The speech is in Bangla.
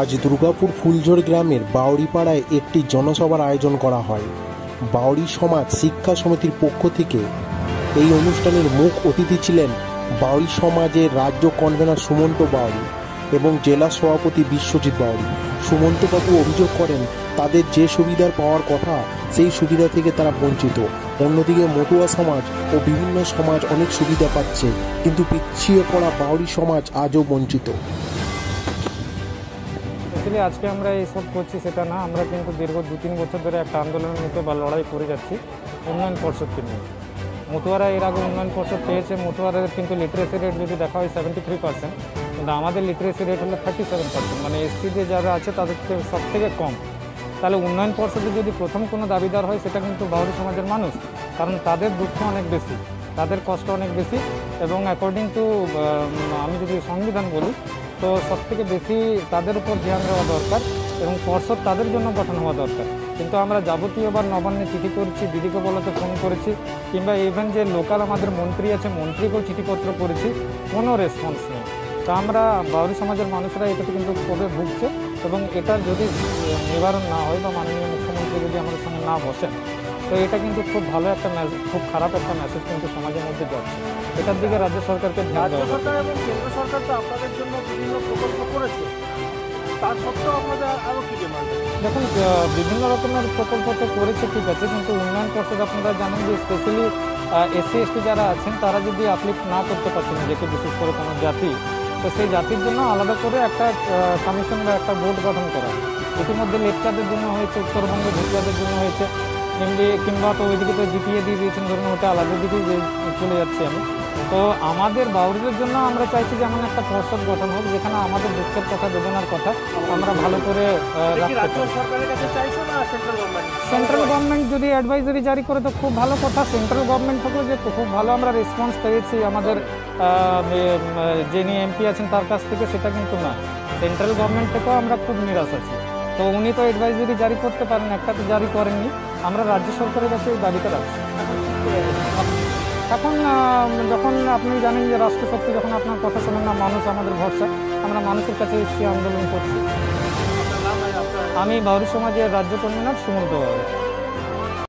আজ দুর্গাপুর ফুলঝোর গ্রামের বাউরিপাড়ায় একটি জনসভার আয়োজন করা হয়। বাউরি সমাজ শিক্ষা সমিতির পক্ষ থেকে এই অনুষ্ঠানের মুখ অতিথি ছিলেন বাউরি সমাজের রাজ্য কনভেনর সুমন্ত বাউরি এবং জেলা সভাপতি বিশ্বজিৎ বাউরি। সুমন্তবাবু অভিযোগ করেন, তাদের যে সুবিধার পাওয়ার কথা সেই সুবিধা থেকে তারা বঞ্চিত। অন্যদিকে মতুয়া সমাজ ও বিভিন্ন সমাজ অনেক সুবিধা পাচ্ছে, কিন্তু পিছিয়ে পড়া বাউরি সমাজ আজও বঞ্চিত। আজকে আমরা এইসব করছি সেটা না, আমরা কিন্তু দীর্ঘ 2-3 বছর ধরে একটা আন্দোলনের মধ্যে বা লড়াই করে যাচ্ছি উন্নয়ন পর্ষদকে নিয়ে। মতুয়ারা এর আগে উন্নয়ন পর্ষদ পেয়েছে, মতুয়াদের কিন্তু লিটারেসি রেট যদি দেখা হয় 73%, কিন্তু আমাদের লিটারেসি রেট হলো 37%, মানে এসসিতে যারা আছে তাদের সব থেকে কম। তাহলে উন্নয়ন পর্ষদে যদি প্রথম কোনো দাবিদার হয় সেটা কিন্তু বাউরি সমাজের মানুষ, কারণ তাদের দুঃখ অনেক বেশি, তাদের কষ্ট অনেক বেশি, এবং অ্যাকর্ডিং টু আমি যদি সংবিধান বলি তো সবথেকে বেশি তাদের উপর ধ্যান দেওয়া দরকার এবং পর্ষদ তাদের জন্য গঠন হওয়া দরকার। কিন্তু আমরা যাবতীয়বার নবান্নে চিঠি করেছি, দিদিকে বলাতে ফোন করেছি, কিংবা ইভেন যে লোকাল আমাদের মন্ত্রী আছে মন্ত্রীকেও চিঠিপত্র করেছি, কোনো রেসপন্স নেই। তা আমরা বাউরি সমাজের মানুষরা এটাতে কিন্তু খুবই ভুগছে, এবং এটা যদি নিবারণ না হয় বা মাননীয় মুখ্যমন্ত্রী যদি আমাদের সঙ্গে না বসেন তো এটা কিন্তু খুব ভালো একটা মেসেজ, খুব খারাপ একটা মেসেজ কিন্তু সমাজের মধ্যে যাচ্ছে। এটার দিকে রাজ্য সরকারকে ধ্যান দেওয়া দরকার। এবং কেন্দ্র সরকার তো আপনাদের জন্য বিভিন্ন প্রকল্প করেছে, তার সত্ত্বেও আপনাদের আরও কী ডিমান্ড? দেখুন, বিভিন্ন রকমের প্রকল্প তো করেছে, ঠিক আছে, কিন্তু উন্নয়ন পর্ষদ আপনারা জানেন যে স্পেশালি এসসি এসটি যারা আছেন তারা যদি আপলিফ্ট না করতে পারছেন নিজেকে, বিশেষ করে কোনো জাতি, তো সেই জাতির জন্য আলাদা করে একটা কমিশন বা একটা বোর্ড গঠন করা। ইতিমধ্যে লেকচারদের জন্য হয়েছে, উত্তরবঙ্গে ভুটিয়াদের জন্য হয়েছে, কিংবা তো ওইদিকে তো জিপিএ দিয়ে দিয়েছেন, ধরুন ওটা আলাদা দিকেই চলে যাচ্ছি আমি। তো আমাদের বাউরিদের জন্য আমরা চাইছি যে এমন একটা পর্ষদ গঠন হোক যেখানে আমাদের দুঃখের কথা, বেদনার কথা আমরা ভালো করে সেন্ট্রাল গভর্নমেন্ট যদি অ্যাডভাইজারি জারি করে তো খুব ভালো কথা। সেন্ট্রাল গভর্নমেন্ট থেকেও যে খুব ভালো আমরা রেসপন্স পেয়েছি আমাদের যিনি এমপি আছেন তার কাছ থেকে, সেটা কিন্তু না। সেন্ট্রাল গভর্নমেন্ট থেকেও আমরা খুব নিরাশ আছি। তো উনি তো অ্যাডভাইজারি জারি করতে পারেন, একটা তো জারি করেননি। আমরা রাজ্য সরকারের কাছে এই দাবিটা রাখছি। এখন যখন আপনি জানেন যে রাষ্ট্রশক্তি যখন আপনার কথা শোনেন না, মানুষ আমাদের ভরসা, আমরা মানুষের কাছে এসে আন্দোলন করছি। আমি বাউরি সমাজের রাজ্য কনভেনর সুমন্ত বাউরি।